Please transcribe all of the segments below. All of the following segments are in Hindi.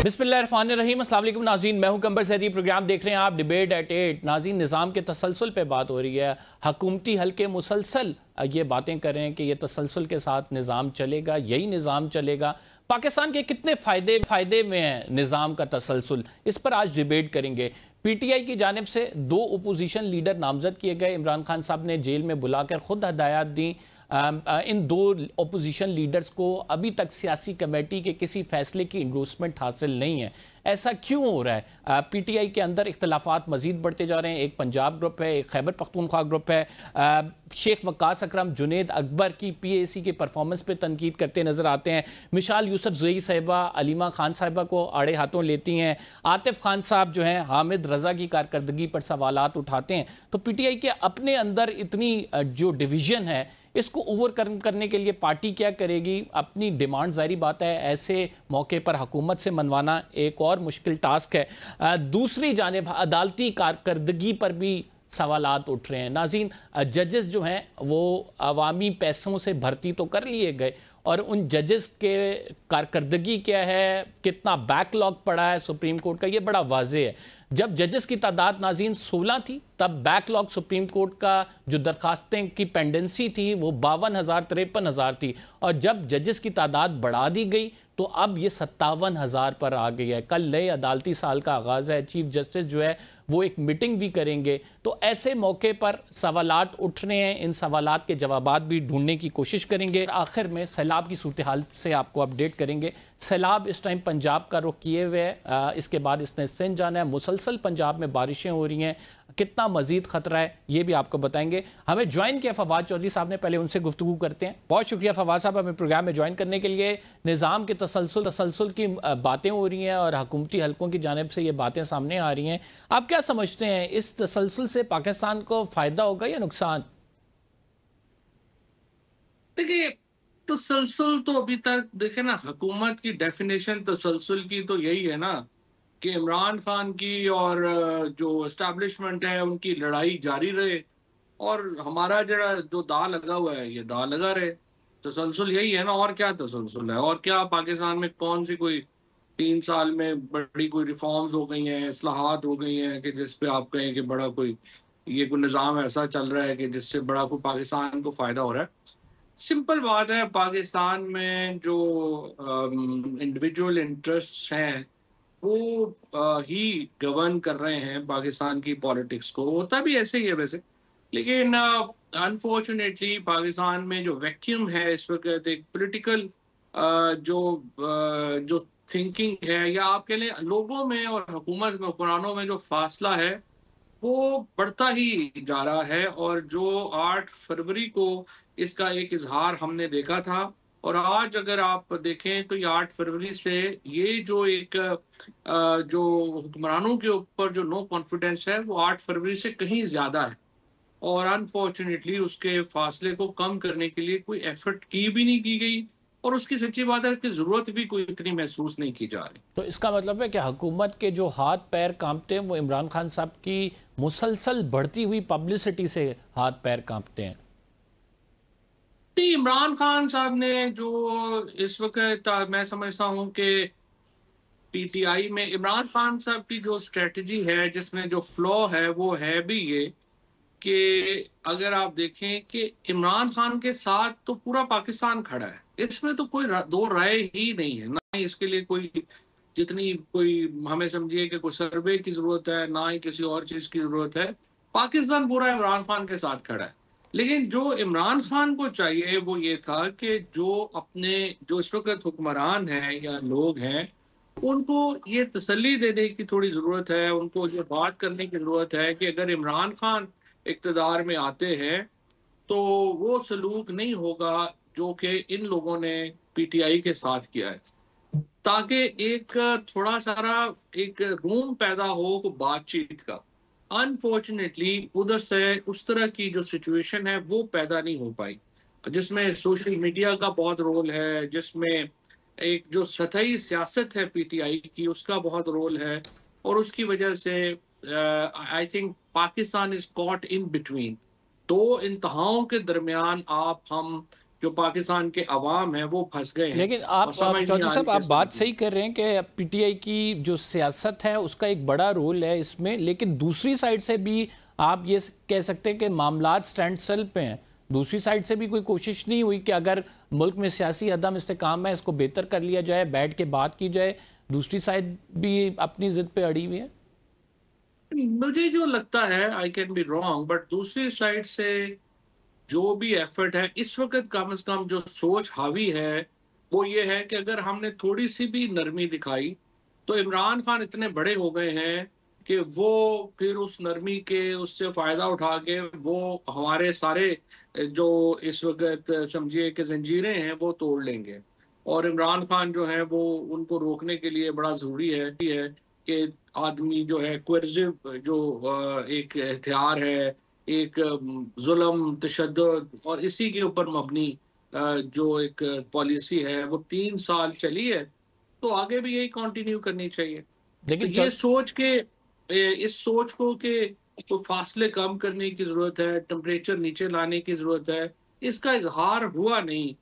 बिस्मिल्लाहिर्रहमानिर्रहीम, अस्सलाम वालेकुम नाज़रीन, मैं हूं कंबर सैदी। प्रोग्राम देख रहे हैं आप डिबेट एट 8। नाज़रीन, निज़ाम के तसलसल पे बात हो रही है। हकूमती हल्के मुसलसल ये बातें कर रहे हैं कि ये तसलसल के साथ निज़ाम चलेगा, यही निज़ाम चलेगा। पाकिस्तान के कितने फ़ायदे में है निज़ाम का तसलसल, इस पर आज डिबेट करेंगे। PTI की जानिब से 2 अपोजिशन लीडर नामजद किए गए। इमरान खान साहब ने जेल में बुलाकर खुद हदायत दी। इन 2 अपोजिशन लीडर्स को अभी तक सियासी कमेटी के किसी फैसले की इंडोर्समेंट हासिल नहीं है। ऐसा क्यों हो रहा है? PTI के अंदर इख्तलाफात मजीद बढ़ते जा रहे हैं। एक पंजाब ग्रुप है, एक खैबर पख्तूनख्वा ग्रुप है। शेख वकास अकरम, जुनेद अकबर की PAC के परफॉर्मेंस पे तनकीद करते नजर आते हैं। मिशाल यूसुफ ज़ई साहिबा अलीमा खान साहिबा को आड़े हाथों लेती हैं। आतिफ खान साहब जो हैं हामिद रजा की कारकर्दगी पर सवालात उठाते हैं। तो PTI के अपने अंदर इतनी जो डिवीजन है, इसको ओवरकम करने के लिए पार्टी क्या करेगी? अपनी डिमांड, जाहिर बात है ऐसे मौके पर हुकूमत से मनवाना एक और मुश्किल टास्क है। दूसरी जानिब अदालती कारकर्दगी पर भी सवालात उठ रहे हैं। नाज़रीन, जजेस जो हैं वो अवामी पैसों से भर्ती तो कर लिए गए, और उन जजेस के कारकर्दगी क्या है, कितना बैकलॉग पड़ा है सुप्रीम कोर्ट का, ये बड़ा वाज़ेह है। जब जजेस की तादाद नाज़रीन 16 थी, तब बैकलॉग सुप्रीम कोर्ट का जो दरखास्तें की पेंडेंसी थी वो 52,000 53,000 थी, और जब जजेस की तादाद बढ़ा दी गई तो अब ये 57,000 पर आ गई है। कल नए अदालती साल का आगाज़ है। चीफ जस्टिस जो है वो एक मीटिंग भी करेंगे। तो ऐसे मौके पर सवालात उठ रहे हैं, इन सवालात के जवाबात भी ढूंढने की कोशिश करेंगे। आखिर में सैलाब की सूरत हाल से आपको अपडेट करेंगे। सैलाब इस टाइम पंजाब का रुख किए हुए है, इसके बाद इसने सिंध जाना है। मुसलसल पंजाब में बारिशें हो रही हैं, कितना मजीद खतरा है ये भी आपको बताएंगे। हमें ज्वाइन किया फवाद चौधरी साहब ने, पहले उनसे गुफ्तगू करते हैं। बहुत शुक्रिया फवाद साहब हमें प्रोग्राम में ज्वाइन करने के लिए। निज़ाम के तसलसल की बातें हो रही हैं और हुकूमती हल्कों की जानिब से ये बातें सामने आ रही हैं। आप क्या समझते हैं, इस तसलसल से पाकिस्तान को फ़ायदा होगा या नुकसान? देखिए, तसलसल तो अभी तक देखे ना, हुकूमत की डेफिनेशन तसलसल की तो यही है ना कि इमरान खान की और जो एस्टैब्लिशमेंट है उनकी लड़ाई जारी रहे, और हमारा जरा जो दाव लगा हुआ है ये दाव लगा रहे। तसलसल यही है ना, और क्या तसलसल है? और क्या पाकिस्तान में कौन सी कोई 3 साल में बड़ी कोई रिफॉर्म्स हो गई हैं, इस्लाहात हो गई हैं कि जिस पे आप कहें कि बड़ा कोई ये कोई निज़ाम ऐसा चल रहा है कि जिससे बड़ा कोई पाकिस्तान को फायदा हो रहा है? सिंपल बात है, पाकिस्तान में जो इंडिविजुअल इंटरेस्ट हैं वो ही गवर्न कर रहे हैं पाकिस्तान की पॉलिटिक्स को। होता भी ऐसे ही है वैसे, लेकिन अनफॉर्चुनेटली पाकिस्तान में जो वैक्यूम है इस वक्त, एक पॉलिटिकल जो थिंकिंग है, या आप कह लें लोगों में और हुकूमत में, हुक्मरानों में जो फासला है वो बढ़ता ही जा रहा है। और जो 8 फरवरी को इसका एक इजहार हमने देखा था, और आज अगर आप देखें तो ये 8 फरवरी से ये जो एक जो हुक्मरानों के ऊपर जो नो कॉन्फिडेंस है वो 8 फरवरी से कहीं ज्यादा है। और अनफॉर्चुनेटली उसके फासले को कम करने के लिए कोई एफर्ट की भी नहीं की गई, और उसकी सच्ची बात है कि जरूरत भी कोई इतनी महसूस नहीं की जा रही। तो इसका मतलब है कि हुकूमत के जो हाथ पैर कांपते हैं वो इमरान खान साहब की मुसलसल बढ़ती हुई पब्लिसिटी से हाथ पैर कांपते हैं। इमरान खान साहब ने जो इस वक्त मैं समझता हूं कि PTI में इमरान खान साहब की जो स्ट्रेटजी है, जिसमें जो फ्लॉ है वो है भी ये कि अगर आप देखें कि इमरान खान के साथ तो पूरा पाकिस्तान खड़ा है, इसमें तो कोई दो राय ही नहीं है। ना ही इसके लिए कोई जितनी कोई हमें समझिए कि कोई सर्वे की जरूरत है, ना ही किसी और चीज की जरूरत है। पाकिस्तान पूरा इमरान खान के साथ खड़ा है। लेकिन जो इमरान खान को चाहिए वो ये था कि जो अपने जो इस वक्त हुक्मरान हैं या लोग हैं, उनको ये तसल्ली देने की थोड़ी ज़रूरत है, उनको ये बात करने की ज़रूरत है कि अगर इमरान खान इक़्तिदार में आते हैं तो वो सलूक नहीं होगा जो कि इन लोगों ने PTI के साथ किया है, ताकि एक थोड़ा सारा एक रूम पैदा हो बातचीत का। अनफॉर्चुनेटली उधर से उस तरह की जो सिचुएशन है वो पैदा नहीं हो पाई, जिसमें सोशल मीडिया का बहुत रोल है, जिसमें एक जो सतही सियासत है PTI की उसका बहुत रोल है। और उसकी वजह से I think Pakistan is caught in between दो इंतहाओं के दरमियान। आप हम जो पाकिस्तान के अवाम है वो फंस गए हैं लेकिन और आप समझ नहीं चौधरी आ रही साहब, आप कैसे बात निकलें। सही कर रहे हैं कि पीटीआई की जो सियासत है उसका एक बड़ा रोल है इसमें, लेकिन दूसरी साइड से भी आप ये कह सकते हैं कि मामलात स्टैंड स्टिल पे हैं। दूसरी साइड से भी कोई कोशिश नहीं हुई कि अगर मुल्क में सियासी अदम इस्तेकाम है इसको बेहतर कर लिया जाए, बैठ के बात की जाए। दूसरी साइड भी अपनी जिद पे अड़ी हुई है। मुझे जो लगता है, I can be wrong, but दूसरी साइड से जो भी एफर्ट है इस वक्त, कम से कम जो सोच हावी है वो ये है कि अगर हमने थोड़ी सी भी नरमी दिखाई तो इमरान खान इतने बड़े हो गए हैं कि वो फिर उस नरमी के उससे फायदा उठा के वो हमारे सारे जो इस वक्त समझिए कि जंजीरें हैं वो तोड़ लेंगे। और इमरान खान जो है वो उनको रोकने के लिए बड़ा जरूरी है कि आदमी जो है कोर्सिव जो एक हथियार है, एक जुल्म तशद्दुद और इसी के ऊपर मबनी जो एक पॉलिसी है वो 3 साल चली है, तो आगे भी यही कंटिन्यू करनी चाहिए। तो लेकिन ये सोच के इस सोच को कि कोई फासले कम करने की जरूरत है, टेम्परेचर नीचे लाने की जरूरत है, इसका इजहार हुआ नहीं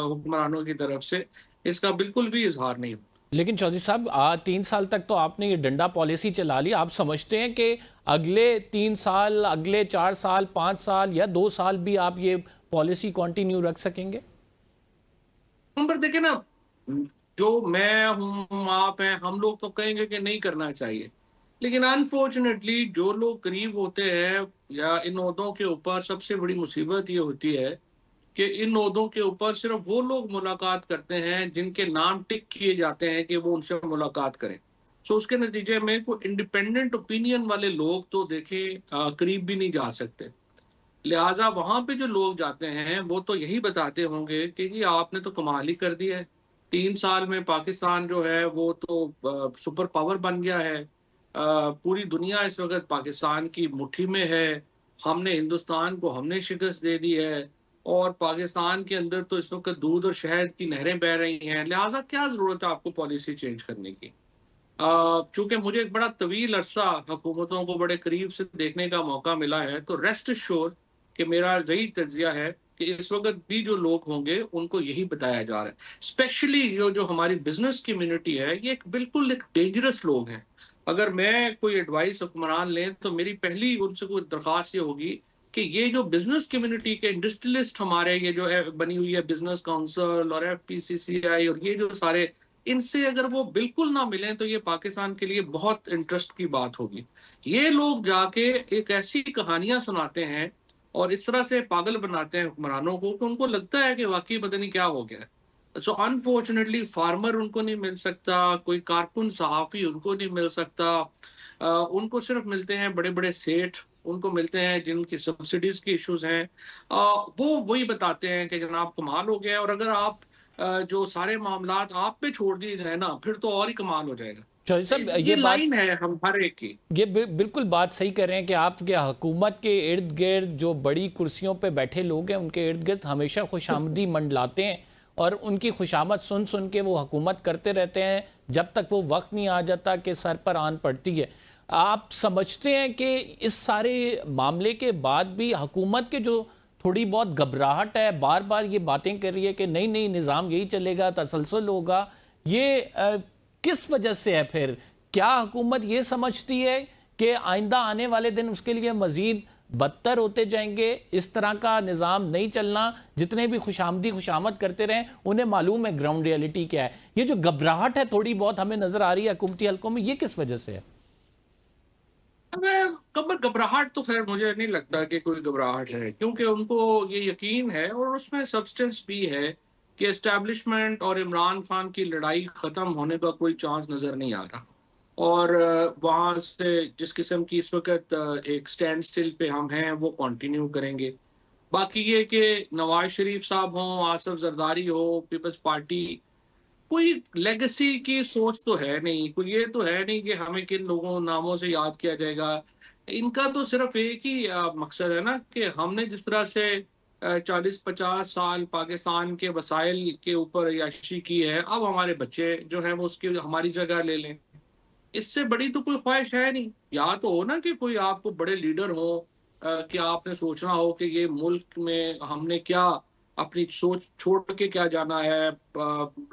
हुक्मरानों की तरफ से, इसका बिल्कुल भी इजहार नहीं हुआ। लेकिन चौधरी साहब, 3 साल तक तो आपने ये डंडा पॉलिसी चला ली। आप समझते हैं कि अगले 3 साल, अगले 4 साल, 5 साल या 2 साल भी आप ये पॉलिसी कंटिन्यू रख सकेंगे? नंबर देखे ना, जो मैं हूँ आप हैं, हम लोग तो कहेंगे कि नहीं करना चाहिए, लेकिन अनफॉर्चुनेटली जो लोग करीब होते हैं या इन ओहदों के ऊपर, सबसे बड़ी मुसीबत ये होती है कि इन ओहदों के ऊपर सिर्फ वो लोग मुलाकात करते हैं जिनके नाम टिक किए जाते हैं कि वो उनसे मुलाकात करें। सो उसके नतीजे में कोई इंडिपेंडेंट ओपिनियन वाले लोग तो देखें करीब भी नहीं जा सकते। लिहाजा वहां पे जो लोग जाते हैं वो तो यही बताते होंगे कि जी आपने तो कमाल ही कर दिया है, 3 साल में पाकिस्तान जो है वो तो सुपर पावर बन गया है। पूरी दुनिया इस वक्त पाकिस्तान की मुट्ठी में है, हमने हिंदुस्तान को हमने शिकस्त दे दी है और पाकिस्तान के अंदर तो इस वक्त दूध और शहद की नहरें बह रही हैं, लिहाजा क्या जरूरत है आपको पॉलिसी चेंज करने की। चूंकि मुझे एक बड़ा तवील अरसा हुकूमतों को बड़े करीब से देखने का मौका मिला है, तो रेस्ट श्योर कि मेरा यही तज्जिया है कि इस वक्त भी जो लोग होंगे उनको यही बताया जा रहा है। स्पेशली जो जो हमारी बिजनेस कम्युनिटी है, ये बिल्कुल एक डेंजरस लोग हैं। अगर मैं कोई एडवाइस हुक्मरान लें तो मेरी पहली उनसे कोई दरख्वास्त ये होगी कि ये जो बिजनेस कम्युनिटी के इंडस्ट्रियलिस्ट हमारे ये जो है बनी हुई है, बिजनेस काउंसिल और FPCCI और ये जो सारे, इनसे अगर वो बिल्कुल ना मिलें तो ये पाकिस्तान के लिए बहुत इंटरेस्ट की बात होगी। ये लोग जाके एक ऐसी कहानियां सुनाते हैं और इस तरह से पागल बनाते हैं हुक्मरानों को कि उनको लगता है कि वाकई पता नहीं क्या हो गया है। सो अनफॉर्चुनेटली फार्मर उनको नहीं मिल सकता, कोई कारकुन सहाफी उनको नहीं मिल सकता। उनको सिर्फ मिलते हैं बड़े बड़े सेठ, उनको मिलते हैं जिनकी सब्सिडीज की इश्यूज हैं। वो वही बताते हैं कि जनाब कमाल हो गया, और अगर आप जो सारे मामलात आप पे छोड़ दिए जाए ना फिर तो और ही कमाल हो जाएगा। चौधरी साहब, ये लाइन है हम हर एक की। ये बिल्कुल बात सही कर रहे हैं कि आपके हुकूमत के इर्द गिर्द जो बड़ी कुर्सियों पे बैठे लोग हैं उनके इर्द गिर्द हमेशा खुशामदी मंडलाते हैं और उनकी खुशामद सुन सुन के वो हुकूमत करते रहते हैं जब तक वो वक्त नहीं आ जाता कि सर पर आन पड़ती है। आप समझते हैं कि इस सारे मामले के बाद भी हुकूमत के जो थोड़ी बहुत घबराहट है, बार बार ये बातें कर रही है कि नहीं नहीं निज़ाम यही चलेगा, तसलसल होगा, ये किस वजह से है? फिर क्या हुकूमत ये समझती है कि आइंदा आने वाले दिन उसके लिए मजीद बदतर होते जाएंगे, इस तरह का निज़ाम नहीं चलना? जितने भी खुशामदी खुशामद करते रहें उन्हें मालूम है ग्राउंड रियलिटी क्या है। ये जो घबराहट है थोड़ी बहुत हमें नजर आ रही है हुकूमती हलकों में, ये किस वजह से है? अगर घबराहट तो खैर मुझे नहीं लगता कि कोई घबराहट है, क्योंकि उनको ये यकीन है और उसमें सब्सटेंस भी है कि एस्टैब्लिशमेंट और इमरान खान की लड़ाई खत्म होने का कोई चांस नजर नहीं आ रहा। और वहां से जिस किस्म की इस वक्त एक स्टैंड स्टिल पे हम हैं वो कंटिन्यू करेंगे। बाकी ये कि नवाज शरीफ साहब हों, आसफ जरदारी हो, पीपल्स पार्टी, कोई लेगेसी की सोच तो है नहीं, कोई ये तो है नहीं कि हमें किन लोगों नामों से याद किया जाएगा। इनका तो सिर्फ एक ही मकसद है ना कि हमने जिस तरह से 40-50 साल पाकिस्तान के वसाइल के ऊपर याशी की है, अब हमारे बच्चे जो हैं वो उसकी हमारी जगह ले लें। इससे बड़ी तो कोई ख्वाहिश है नहीं। या तो हो ना कि कोई आपको बड़े लीडर हो कि आपने सोचना हो कि ये मुल्क में हमने क्या अपनी सोच छोड़ के क्या जाना है,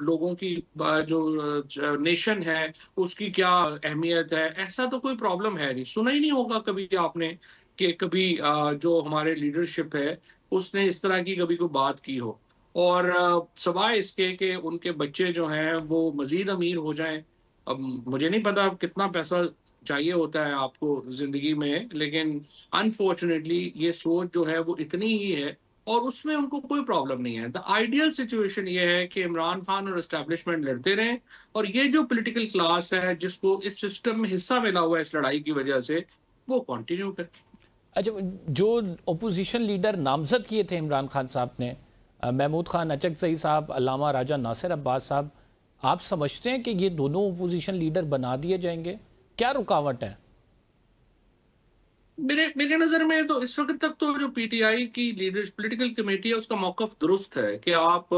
लोगों की जो नेशन है उसकी क्या अहमियत है। ऐसा तो कोई प्रॉब्लम है नहीं, सुना ही नहीं होगा कभी आपने कि कभी जो हमारे लीडरशिप है उसने इस तरह की कभी कोई बात की हो। और सवाए इसके कि उनके बच्चे जो हैं वो मजीद अमीर हो जाएं। अब मुझे नहीं पता कितना पैसा चाहिए होता है आपको जिंदगी में, लेकिन अनफॉर्चुनेटली ये सोच जो है वो इतनी ही है और उसमें उनको कोई प्रॉब्लम नहीं है। द आइडियल सिचुएशन ये है कि इमरान खान और एस्टेब्लिशमेंट लड़ते रहें और ये जो पॉलिटिकल क्लास है जिसको इस सिस्टम में हिस्सा मिला हुआ है इस लड़ाई की वजह से, वो कंटिन्यू करे। अच्छा, जो ओपोजिशन लीडर नामजद किए थे इमरान खान साहब ने, महमूद खान अचकज़ई साहब, अल्लामा राजा नासिर अब्बास साहब, आप समझते हैं कि ये दोनों ओपोजिशन लीडर बना दिए जाएंगे? क्या रुकावट है? मेरे मेरे नजर में तो इस वक्त तक तो जो पीटीआई की लीडर्स पॉलिटिकल कमेटी है उसका मौकफ दुरुस्त है कि आप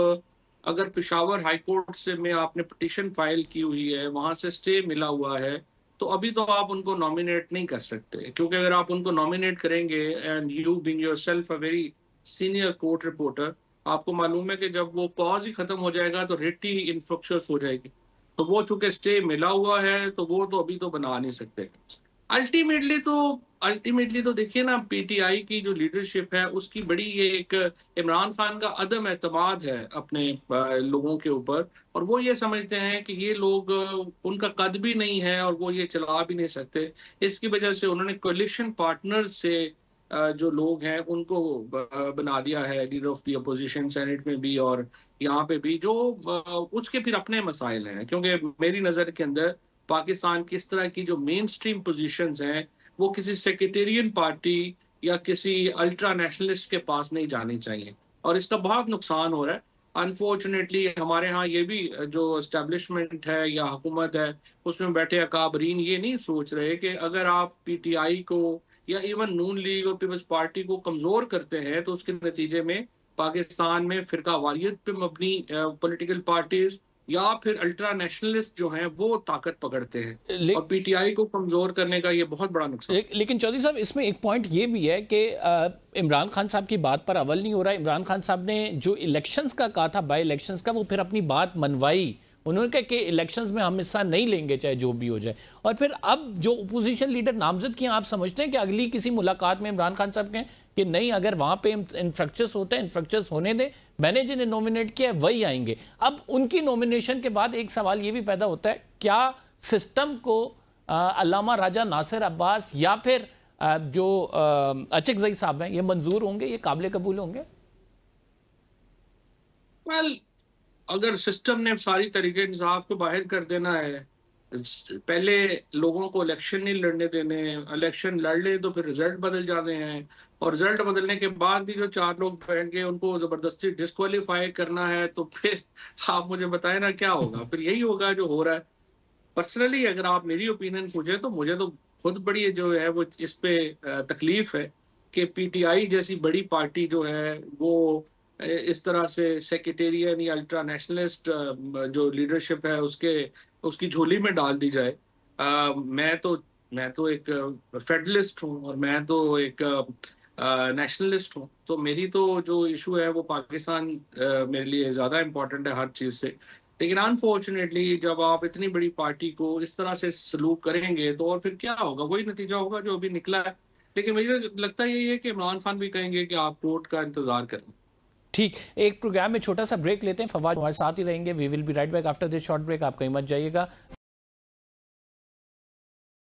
अगर पेशावर हाई कोर्ट से में आपने पिटीशन फाइल की हुई है, वहां से स्टे मिला हुआ है, तो अभी तो आप उनको नॉमिनेट नहीं कर सकते। क्योंकि अगर आप उनको नॉमिनेट करेंगे, and you being yourself a very senior court reporter, आपको मालूम है कि जब वो कॉज ही खत्म हो जाएगा तो रिट ही इनफ्रुक्शस हो जाएगी। तो वो चूंकि स्टे मिला हुआ है तो वो तो अभी तो बना नहीं सकते। अल्टीमेटली तो अल्टीमेटली तो देखिए ना, पीटीआई की जो लीडरशिप है उसकी बड़ी ये एक इमरान खान का अदम एतमाद है अपने लोगों के ऊपर। और वो ये समझते हैं कि ये लोग उनका कद भी नहीं है और वो ये चला भी नहीं सकते। इसकी वजह से उन्होंने कोलिशन पार्टनर्स से जो लोग हैं उनको बना दिया है leader of the opposition, senate में भी और यहाँ पे भी, जो उसके फिर अपने मसाइल हैं। क्योंकि मेरी नज़र के अंदर पाकिस्तान की इस तरह की जो मेन स्ट्रीम पोजिशंस हैं वो किसी सेक्रेटेरियन पार्टी या किसी अल्ट्रा नेशनलिस्ट के पास नहीं जानी चाहिए, और इसका बहुत नुकसान हो रहा है। अनफॉर्चुनेटली हमारे यहाँ ये भी जो एस्टेब्लिशमेंट है या हुकूमत है उसमें बैठे अकाबरीन ये नहीं सोच रहे कि अगर आप पीटीआई को या इवन नून लीग और पीपल्स पार्टी को कमजोर करते हैं तो उसके नतीजे में पाकिस्तान में फिरका वारियत पे मबनी पॉलिटिकल पार्टीज या फिर अल्ट्रा नेशनलिस्ट जो हैं वो ताकत पकड़ते हैं, ले, और पीटीआई को कमजोर करने का ये बहुत बड़ा नुकसान। लेकिन चौधरी साहब, इसमें एक पॉइंट ये भी है कि इमरान खान साहब की बात पर अमल नहीं हो रहा है। इमरान खान साहब ने जो इलेक्शंस का कहा था, बाई इलेक्शंस का, वो फिर अपनी बात मनवाई। उन्होंने कहा कि इलेक्शंस में हम हिस्सा नहीं लेंगे चाहे जो भी हो जाए। और फिर अब जो अपोजिशन लीडर नामजद किए, आप समझते हैं कि अगली किसी मुलाकात में इमरान खान साहब कहें कि नहीं, अगर वहां पे इंफ्रैक्चर्स होते हैं, इंफ्रैक्चर्स होने दें, मैंने जिन्हें नॉमिनेट किया है वही आएंगे। अब उनकी नॉमिनेशन के बाद एक सवाल ये भी पैदा होता है, क्या सिस्टम को अल्लामा राजा नासिर अब्बास या फिर जो अचकज़ई साहब हैं ये मंजूर होंगे, ये काबिल कबूल होंगे? वेल, अगर सिस्टम ने सारी तरीके इंसाफ को बाहर कर देना है, पहले लोगों को इलेक्शन नहीं लड़ने देने, इलेक्शन लड़ ले तो फिर रिजल्ट बदल जाते हैं, और रिजल्ट बदलने के बाद भी जो चार लोग बैठेंगे उनको जबरदस्ती डिस्क्वालीफाई करना है, तो फिर आप मुझे बताएं ना क्या होगा। फिर यही होगा जो हो रहा है। पर्सनली अगर आप मेरी ओपिनियन पूछे तो मुझे तो खुद बड़ी जो है वो इस पे तकलीफ है कि पीटीआई जैसी बड़ी पार्टी जो है वो इस तरह से सेक्रेटेरियन या अल्ट्रा नेशनलिस्ट जो लीडरशिप है उसके उसकी झोली में डाल दी जाए। मैं तो एक फेडरलिस्ट हूँ और मैं तो एक नेशनलिस्ट हूँ, तो मेरी तो जो इशू है वो पाकिस्तान मेरे लिए ज़्यादा इम्पोर्टेंट है हर चीज़ से। लेकिन अनफॉर्चुनेटली जब आप इतनी बड़ी पार्टी को इस तरह से सलूक करेंगे तो और फिर क्या होगा, वही नतीजा होगा जो अभी निकला है। लेकिन मुझे लगता यही है कि इमरान खान भी कहेंगे कि आप कोर्ट का इंतजार करें। ठीक, एक प्रोग्राम में छोटा सा ब्रेक लेते हैं। फवाद हमारे साथ ही रहेंगे। We will be right back after this short break. आप कहीं मत जाइएगा।